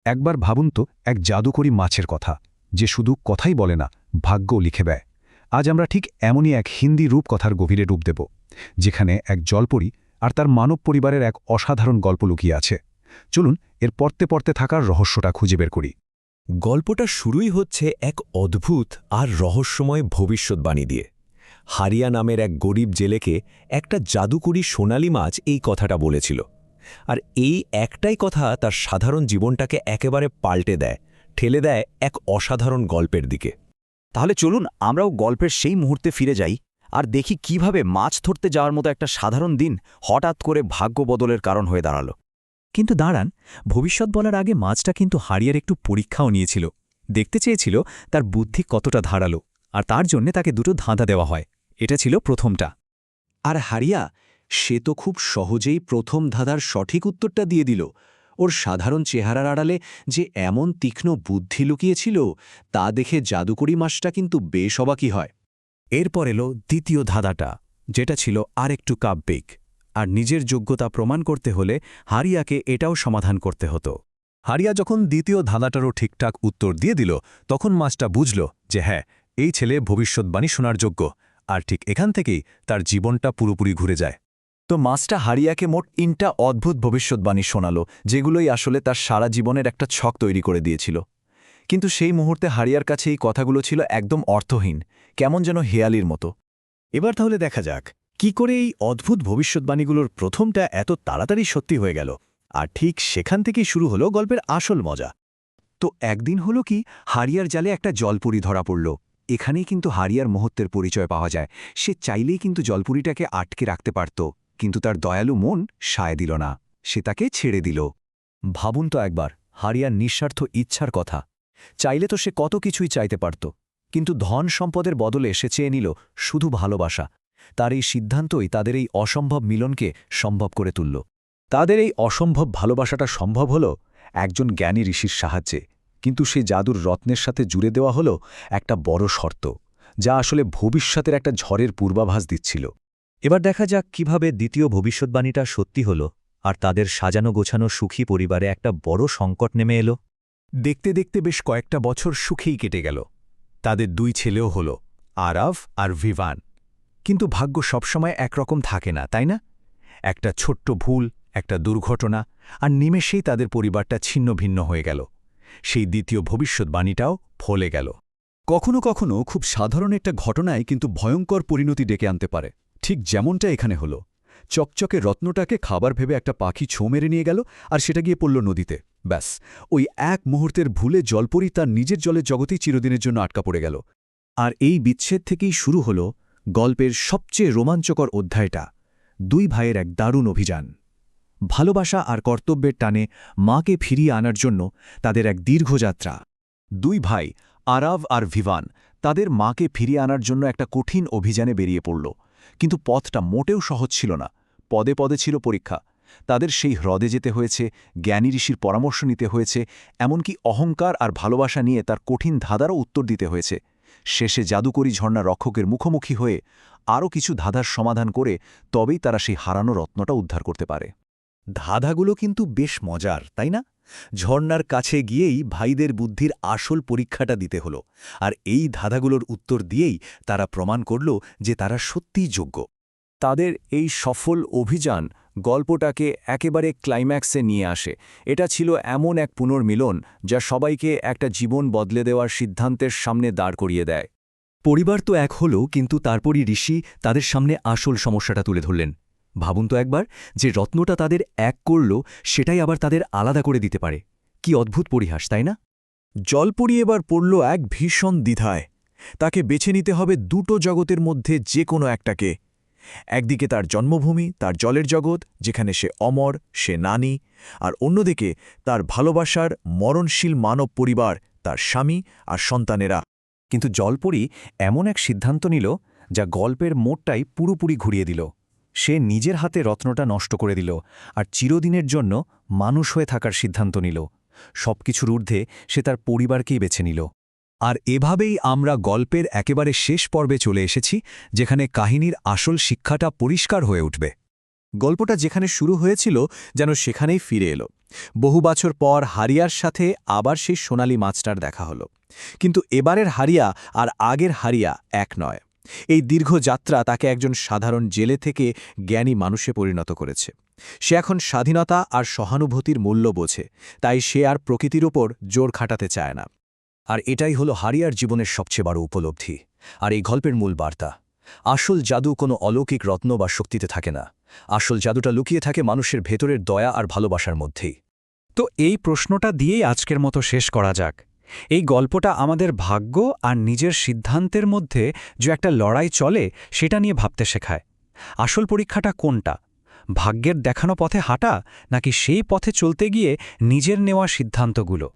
একবার ভাবুন তো এক জাদুকরী মাছের কথা, যে শুধু কথাই বলে না, ভাগ্যও লিখে দেয়। আজ আমরা ঠিক এমনই এক হিন্দি রূপকথার গভীরে ডুব দেব, যেখানে এক জলপরী আর তার মানব পরিবারের এক অসাধারণ গল্প লুকিয়ে আছে। চলুন এর পড়তে পড়তে থাকার রহস্যটা খুঁজে বের করি। গল্পটা শুরুই হচ্ছে এক অদ্ভুত আর রহস্যময় ভবিষ্যৎবাণী দিয়ে। হারিয়া নামের এক গরিব জেলেকে একটা জাদুকরী সোনালি মাছ এই কথাটা বলেছিল, আর এই একটাই কথা তার সাধারণ জীবনটাকে একেবারে পাল্টে দেয়, ঠেলে দেয় এক অসাধারণ গল্পের দিকে। তাহলে চলুন আমরাও গল্পের সেই মুহূর্তে ফিরে যাই আর দেখি কিভাবে মাছ ধরতে যাওয়ার মতো একটা সাধারণ দিন হঠাৎ করে ভাগ্য বদলের কারণ হয়ে দাঁড়ালো। কিন্তু দাঁড়ান, ভবিষ্যৎ বলার আগে মাছটা কিন্তু হারিয়ার একটু পরীক্ষাও নিয়েছিল। দেখতে চেয়েছিল তার বুদ্ধি কতটা ধারালো, আর তার জন্যে তাকে দুটো ধাঁধা দেওয়া হয়। এটা ছিল প্রথমটা। আর হারিয়া, সে তো খুব সহজেই প্রথম ধাঁধার সঠিক উত্তরটা দিয়ে দিল। ওর সাধারণ চেহারার আড়ালে যে এমন তীক্ষ্ণ বুদ্ধি লুকিয়েছিল, তা দেখে জাদুকরী মাছটা কিন্তু বেশ অবাকই হয়। এরপর এলো দ্বিতীয় ধাঁধাটা, যেটা ছিল আরেকটু কাব্যিক, আর নিজের যোগ্যতা প্রমাণ করতে হলে হারিয়াকে এটাও সমাধান করতে হতো। হারিয়া যখন দ্বিতীয় ধাঁধাটারও ঠিকঠাক উত্তর দিয়ে দিল, তখন মাছটা বুঝল যে হ্যাঁ, এই ছেলে ভবিষ্যৎবাণী শোনার যোগ্য। আর ঠিক এখান থেকেই তার জীবনটা পুরোপুরি ঘুরে যায়। তো মাছটা হারিয়াকে মোট ৩টা অদ্ভুত ভবিষ্যৎবাণী শোনালো, যেগুলোই আসলে তার সারা জীবনের একটা ছক তৈরি করে দিয়েছিল। কিন্তু সেই মুহূর্তে হারিয়ার কাছে এই কথাগুলো ছিল একদম অর্থহীন, কেমন যেন হেয়ালির মতো। এবার তাহলে দেখা যাক কি করে এই অদ্ভুত ভবিষ্যৎবাণীগুলোর প্রথমটা এত তাড়াতাড়ি সত্যি হয়ে গেল। আর ঠিক সেখান থেকেই শুরু হলো গল্পের আসল মজা। তো একদিন হলো কি, হারিয়ার জালে একটা জলপুরি ধরা পড়ল। এখানেই কিন্তু হারিয়ার মহত্বের পরিচয় পাওয়া যায়। সে চাইলেই কিন্তু জলপুরিটাকে আটকে রাখতে পারত, কিন্তু তার দয়ালু মন সায় দিল না, সে তাকে ছেড়ে দিল। ভাবুন তো একবার হারিয়ার নিঃস্বার্থ ইচ্ছার কথা। চাইলে তো সে কত কিছুই চাইতে পারত, কিন্তু ধন সম্পদের বদলে সে চেয়ে নিল শুধু ভালোবাসা। তার এই সিদ্ধান্তই তাদের এই অসম্ভব মিলনকে সম্ভব করে তুলল। তাদের এই অসম্ভব ভালোবাসাটা সম্ভব হল একজন জ্ঞানী ঋষির সাহায্যে, কিন্তু সেই জাদুর রত্নের সাথে জুড়ে দেওয়া হল একটা বড় শর্ত, যা আসলে ভবিষ্যতের একটা ঝড়ের পূর্বাভাস দিচ্ছিল। এবার দেখা যাক কিভাবে দ্বিতীয় ভবিষ্যৎবাণীটা সত্যি হল, আর তাদের সাজানো গোছানো সুখী পরিবারে একটা বড় সংকট নেমে এলো। দেখতে দেখতে বেশ কয়েকটা বছর সুখেই কেটে গেল। তাদের 2 ছেলেও হল, আরাভ আর ভিভান। কিন্তু ভাগ্য সবসময় একরকম থাকে না, তাই না? একটা ছোট্ট ভুল, একটা দুর্ঘটনা, আর নিমেষেই তাদের পরিবারটা ছিন্ন ভিন্ন হয়ে গেল। সেই দ্বিতীয় ভবিষ্যৎবাণীটাও ফলে গেল। কখনো কখনো খুব সাধারণ একটা ঘটনায় কিন্তু ভয়ঙ্কর পরিণতি ডেকে আনতে পারে, ঠিক যেমনটা এখানে হলো। চকচকে রত্নটাকে খাবার ভেবে একটা পাখি ছোঁ মেরে নিয়ে গেল, আর সেটা গিয়ে পড়ল নদীতে। ব্যাস, ওই এক মুহূর্তের ভুলে জলপরী তার নিজের জলের জগতেই চিরদিনের জন্য আটকা পড়ে গেল। আর এই বিচ্ছেদ থেকেই শুরু হল গল্পের সবচেয়ে রোমাঞ্চকর অধ্যায়টা, 2 ভাইয়ের এক দারুণ অভিযান। ভালোবাসা আর কর্তব্যের টানে মাকে ফিরিয়ে আনার জন্য তাদের এক দীর্ঘ যাত্রা। 2 ভাই, আরাভ আর ভিভান, তাদের মাকে ফিরিয়ে আনার জন্য একটা কঠিন অভিযানে বেরিয়ে পড়ল। কিন্তু পথটা মোটেও সহজ ছিল না, পদে পদে ছিল পরীক্ষা। তাদের সেই হ্রদে যেতে হয়েছে, জ্ঞানী ঋষির পরামর্শ নিতে হয়েছে, এমনকি অহংকার আর ভালোবাসা নিয়ে তার কঠিন ধাঁধারও উত্তর দিতে হয়েছে। শেষে জাদুকরী ঝর্ণা রক্ষকের মুখোমুখি হয়ে আরও কিছু ধাঁধার সমাধান করে তবেই তারা সেই হারানো রত্নটা উদ্ধার করতে পারে। ধাঁধাগুলো কিন্তু বেশ মজার, তাই না? ঝর্ণার কাছে গিয়েই ভাইদের বুদ্ধির আসল পরীক্ষাটা দিতে হলো, আর এই ধাঁধাগুলোর উত্তর দিয়েই তারা প্রমাণ করল যে তারা সত্যিই যোগ্য। তাদের এই সফল অভিযান গল্পটাকে একেবারে ক্লাইম্যাক্সে নিয়ে আসে। এটা ছিল এমন এক পুনর্মিলন যা সবাইকে একটা জীবন বদলে দেওয়ার সিদ্ধান্তের সামনে দাঁড় করিয়ে দেয়। পরিবার তো এক হল, কিন্তু তারপরই ঋষি তাদের সামনে আসল সমস্যাটা তুলে ধরলেন। ভাবুন তো একবার, যে রত্নটা তাদের এক করল, সেটাই আবার তাদের আলাদা করে দিতে পারে। কি অদ্ভুত পরিহাস, তাই না? জলপরী এবার পড়ল এক ভীষণ দ্বিধায়। তাকে বেছে নিতে হবে 2টো জগতের মধ্যে যে কোনো একটাকে। একদিকে তার জন্মভূমি, তার জলের জগৎ, যেখানে সে অমর, সে নানী, আর অন্যদিকে তার ভালোবাসার মরণশীল মানব পরিবার, তার স্বামী আর সন্তানেরা। কিন্তু জলপরী এমন এক সিদ্ধান্ত নিল যা গল্পের মোড়টাই পুরোপুরি ঘুরিয়ে দিল। সে নিজের হাতে রত্নটা নষ্ট করে দিল, আর চিরদিনের জন্য মানুষ হয়ে থাকার সিদ্ধান্ত নিল। সবকিছুর ঊর্ধ্বে সে তার পরিবারকেই বেছে নিল। আর এভাবেই আমরা গল্পের একেবারে শেষ পর্বে চলে এসেছি, যেখানে কাহিনীর আসল শিক্ষাটা পরিষ্কার হয়ে উঠবে। গল্পটা যেখানে শুরু হয়েছিল যেন সেখানেই ফিরে এলো। বহু বছর পর হারিয়ার সাথে আবার সেই সোনালি মাছটার দেখা হলো। কিন্তু এবারের হারিয়া আর আগের হারিয়া এক নয়। এই দীর্ঘ যাত্রা তাকে একজন সাধারণ জেলে থেকে জ্ঞানী মানুষে পরিণত করেছে। সে এখন স্বাধীনতা আর সহানুভূতির মূল্য বোঝে, তাই সে আর প্রকৃতির ওপর জোর খাটাতে চায় না। আর এটাই হলো হারিয়ার জীবনের সবচেয়ে বড় উপলব্ধি। আর এই গল্পের মূল বার্তা, আসল জাদু কোনো অলৌকিক রত্ন বা শক্তিতে থাকে না। আসল জাদুটা লুকিয়ে থাকে মানুষের ভেতরের দয়া আর ভালোবাসার মধ্যেই। তো এই প্রশ্নটা দিয়েই আজকের মতো শেষ করা যাক। এই গল্পটা আমাদের ভাগ্য আর নিজের সিদ্ধান্তের মধ্যে যে একটা লড়াই চলে সেটা নিয়ে ভাবতে শেখায়। আসল পরীক্ষাটা কোনটা? ভাগ্যের দেখানো পথে হাঁটা, নাকি সেই পথে চলতে গিয়ে নিজের নেওয়া সিদ্ধান্তগুলো?